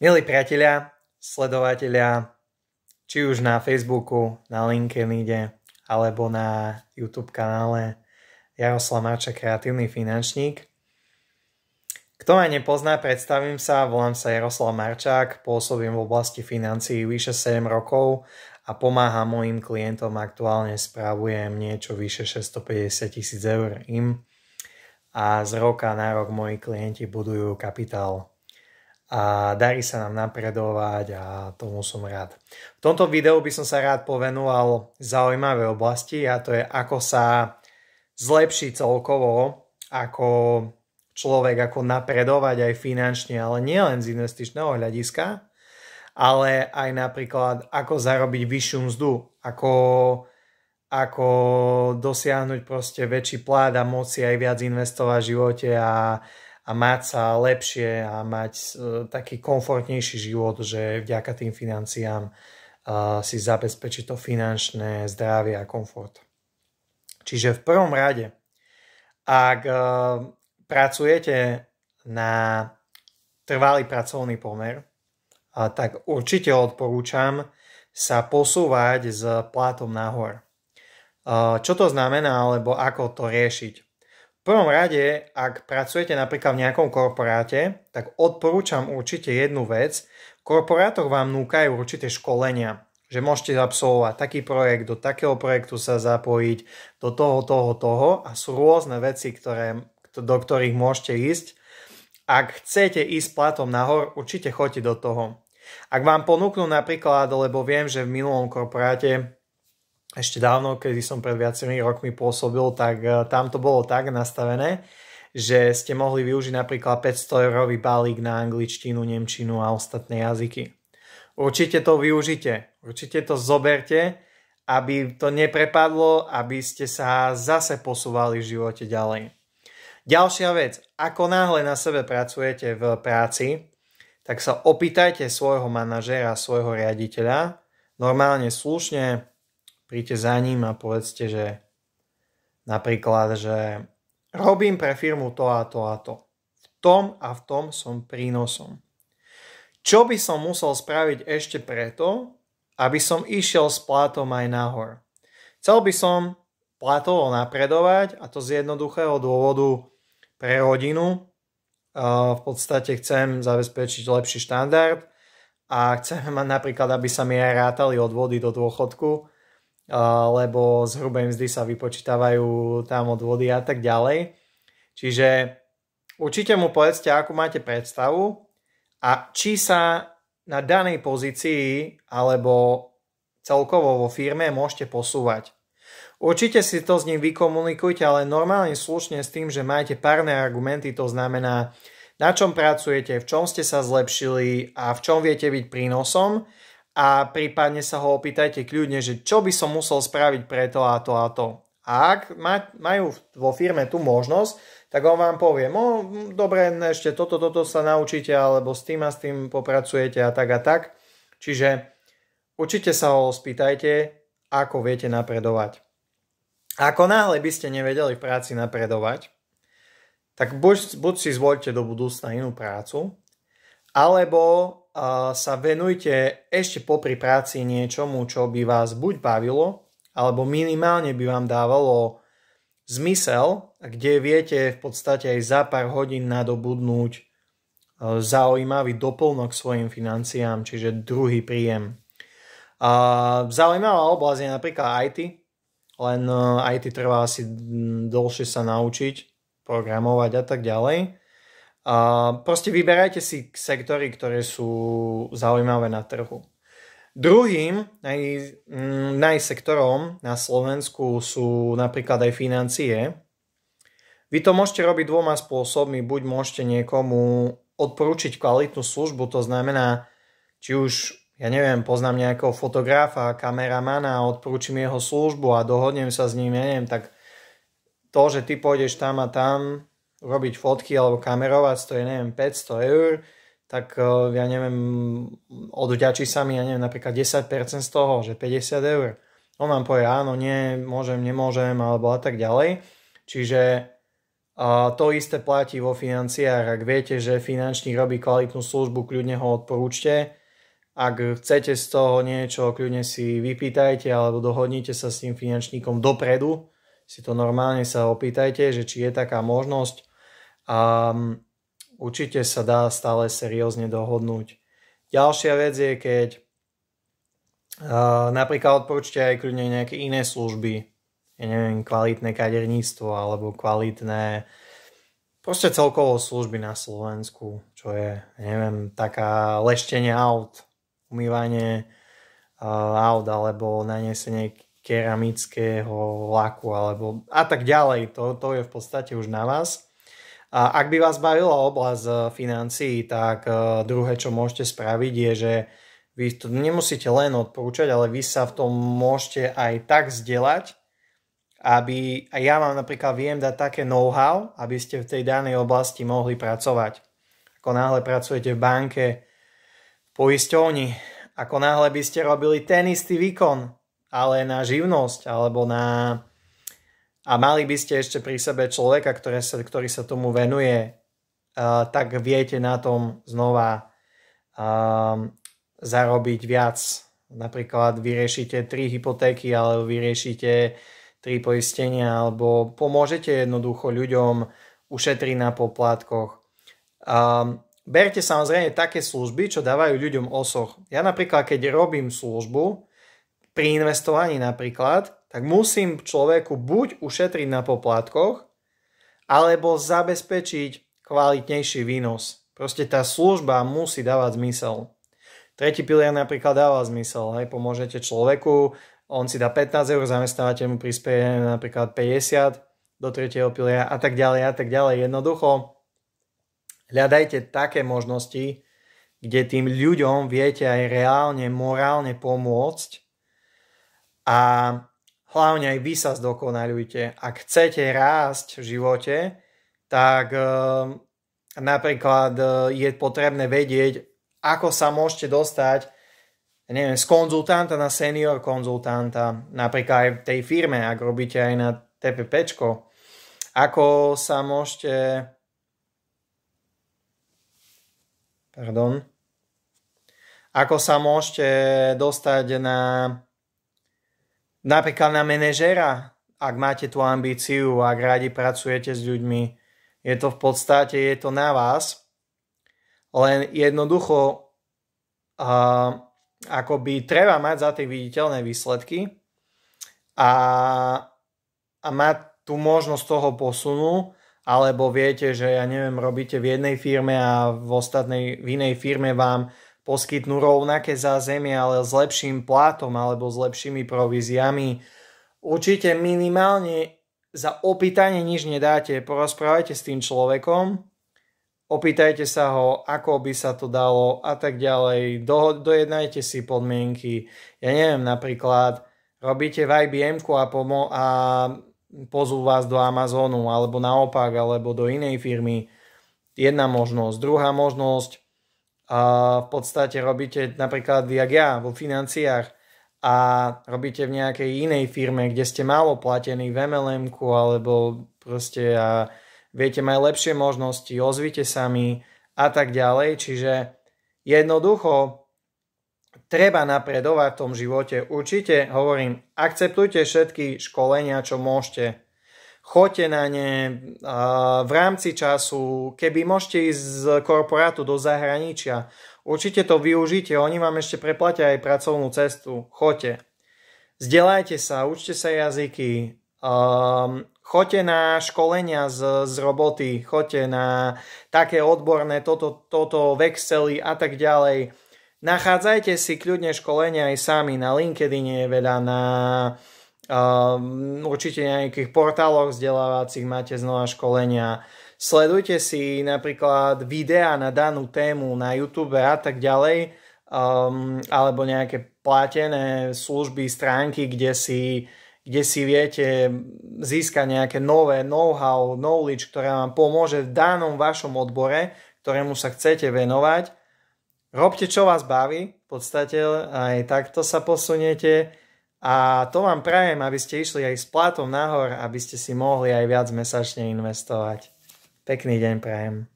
Milí priatelia, sledovatelia, či už na Facebooku, na LinkedIne, alebo na YouTube kanále Jaroslav Marčák, kreatívny finančník. Kto ma nepozná, predstavím sa, volám sa Jaroslav Marčák, pôsobím v oblasti financií vyše 7 rokov a pomáham mojim klientom. Aktuálne spravujem niečo vyše 650 000 eur im a z roka na rok moji klienti budujú kapitál. A darí sa nám napredovať a tomu som rád. V tomto videu by som sa rád povenoval zaujímavej oblasti a to je, ako sa zlepšiť celkovo ako človek, ako napredovať aj finančne, ale nielen z investičného hľadiska, ale aj napríklad ako zarobiť vyššiu mzdu, ako dosiahnuť proste väčší plat a môcť si aj viac investovať v živote a mať sa lepšie a mať taký komfortnejší život, že vďaka tým financiám si zabezpečí to finančné zdravie a komfort. Čiže v prvom rade, ak pracujete na trvalý pracovný pomer, tak určite odporúčam sa posúvať s platom nahor. Čo to znamená, alebo ako to riešiť? V prvom rade, ak pracujete napríklad v nejakom korporáte, tak odporúčam určite jednu vec. V korporátoch vám núkajú určité školenia, že môžete absolvovať taký projekt, do takého projektu sa zapojiť, do toho a sú rôzne veci, do ktorých môžete ísť. Ak chcete ísť platom nahor, určite choďte do toho. Ak vám ponúknú napríklad, lebo viem, že v minulom korporáte ešte dávno, kedy som pred viacerými rokmi pôsobil, tak tam to bolo tak nastavené, že ste mohli využiť napríklad 500-eurový balík na angličtinu, nemčinu a ostatné jazyky. Určite to využite, určite to zoberte, aby to neprepadlo, aby ste sa zase posúvali v živote ďalej. Ďalšia vec, ako náhle na sebe pracujete v práci, tak sa opýtajte svojho manažéra, svojho riaditeľa, normálne slušne, príďte za ním a povedzte, že napríklad, že robím pre firmu to a to a to. V tom a v tom som prínosom. Čo by som musel spraviť ešte preto, aby som išiel s platom aj nahor? Chcel by som platovo napredovať a to z jednoduchého dôvodu pre rodinu. V podstate chcem zabezpečiť lepší štandard a chcem mať napríklad, aby sa mi aj rátali odvody do dôchodku, lebo z hrubej mzdy sa vypočítavajú tam odvody a tak ďalej. Čiže určite mu povedzte, akú máte predstavu a či sa na danej pozícii alebo celkovo vo firme môžete posúvať. Určite si to s ním vykomunikujte, ale normálne slušne s tým, že máte párne argumenty, to znamená, na čom pracujete, v čom ste sa zlepšili a v čom viete byť prínosom, a prípadne sa ho opýtajte kľudne, že čo by som musel spraviť pre to a to a to. A ak majú vo firme tú možnosť, tak on vám povie, no dobre, ešte toto sa naučíte, alebo s tým a s tým popracujete a tak. Čiže určite sa ho spýtajte, ako viete napredovať. Ako náhle by ste nevedeli v práci napredovať, tak buď si zvoľte do budúcna inú prácu, alebo sa venujte ešte popri práci niečomu, čo by vás buď bavilo, alebo minimálne by vám dávalo zmysel, kde viete v podstate aj za pár hodín nadobudnúť zaujímavý doplnok svojim financiám, čiže druhý príjem. Zaujímavá oblasť je napríklad IT, len IT trvá asi dlhšie sa naučiť, programovať a tak ďalej. Proste vyberajte si sektory, ktoré sú zaujímavé na trhu. Druhým sektorom na Slovensku sú napríklad aj financie. Vy to môžete robiť dvoma spôsobmi. Buď môžete niekomu odporúčiť kvalitnú službu, to znamená, či už, poznám nejakého fotografa, kameramana a odporúčim jeho službu a dohodnem sa s ním, tak to, že ty pôjdeš tam a tam robiť fotky alebo kamerovať, to je 500 eur, tak odvďačí sa mi, napríklad 10% z toho, že 50 eur. On vám povie, áno, nie, môžem, nemôžem, alebo a tak ďalej. Čiže A to isté platí vo financiách. Ak viete, že finančník robí kvalitnú službu, kľudne ho odporúčte. Ak chcete z toho niečo, kľudne si vypýtajte alebo dohodnite sa s tým finančníkom dopredu. Si to normálne sa opýtajte, že či je taká možnosť. A určite sa dá stále seriózne dohodnúť. Ďalšia vec je, keď napríklad odporúčte aj kľudne nejaké iné služby. Ja neviem, kvalitné kaderníctvo alebo kvalitné proste celkovo služby na Slovensku, čo je, neviem, taká leštenie aut, umývanie aut alebo nanesenie keramického laku alebo a tak ďalej. To je v podstate už na vás. A ak by vás bavila oblasť financií, tak druhé, čo môžete spraviť, je, že vy to nemusíte len odporúčať, ale vy sa v tom môžete aj tak vzdelať, aby, a ja vám napríklad viem dať také know-how, aby ste v tej danej oblasti mohli pracovať. Ako náhle pracujete v banke, v poisťovni, ako náhle by ste robili ten istý výkon, ale na živnosť, alebo na... A mali by ste ešte pri sebe človeka, ktorý sa tomu venuje, tak viete na tom znova zarobiť viac. Napríklad vyriešite 3 hypotéky, alebo vyriešite 3 poistenia, alebo pomôžete jednoducho ľuďom ušetriť na poplatkoch. Berte samozrejme také služby, čo dávajú ľuďom osoch. Ja napríklad, keď robím službu, pri investovaní napríklad, tak musím človeku buď ušetriť na poplatkoch, alebo zabezpečiť kvalitnejší výnos. Proste tá služba musí dávať zmysel. Tretí pilier napríklad dáva zmysel. Hej, pomôžete človeku, on si dá 15 eur, zamestnávateľ mu prispieje napríklad 50 do tretieho piliera a tak ďalej a tak ďalej. Jednoducho hľadajte také možnosti, kde tým ľuďom viete aj reálne, morálne pomôcť a hlavne aj vy sa zdokonaľujte. Ak chcete rásť v živote, tak napríklad je potrebné vedieť, ako sa môžete dostať z konzultanta na senior konzultanta, napríklad aj v tej firme, ak robíte aj na TPPčko. Ako sa môžete dostať napríklad na manažéra, ak máte tú ambíciu, ak radi pracujete s ľuďmi. Je to v podstate, je to na vás. Len jednoducho akoby treba mať za tie viditeľné výsledky a mať tú možnosť toho posunu, alebo viete, že ja neviem, robíte v jednej firme a v inej firme vám poskytnú rovnaké zázemie, ale s lepším platom alebo s lepšími províziami. Určite minimálne za opýtanie nič nedáte, porozprávajte s tým človekom, opýtajte sa ho, ako by sa to dalo a tak ďalej, dojednajte si podmienky. Ja neviem, napríklad robíte v IBM-ku a pozvú vás do Amazonu, alebo naopak, alebo do inej firmy. Jedna možnosť. Druhá možnosť, v podstate robíte napríklad, jak ja, vo financiách a robíte v nejakej inej firme, kde ste málo platení v MLM-ku, alebo proste viete mať lepšie možnosti, ozvite sa mi a tak ďalej. Čiže jednoducho treba napredovať v tom živote. Určite hovorím, akceptujte všetky školenia, čo môžete. Choďte na ne v rámci času, keby môžete ísť z korporátu do zahraničia. Určite to využite, oni vám ešte preplatia aj pracovnú cestu. Choďte. Vzdelajte sa, učte sa jazyky, choďte na školenia z roboty, choďte na také odborné, toto v Exceli a tak ďalej. Nachádzajte si kľudne školenia aj sami, na LinkedIne je veľa, na určite nejakých portáloch vzdelávacích máte znova školenia. Sledujte si napríklad videá na danú tému na YouTube a tak ďalej, alebo nejaké platené služby, stránky, kde si viete získať nejaké nové know-how, knowledge, ktoré vám pomôže v danom vašom odbore, ktorému sa chcete venovať. Robte, čo vás baví, v podstate aj takto sa posuniete A to vám prajem, aby ste išli aj s plátom nahor, aby ste si mohli aj viac mesačne investovať. Pekný deň prajem.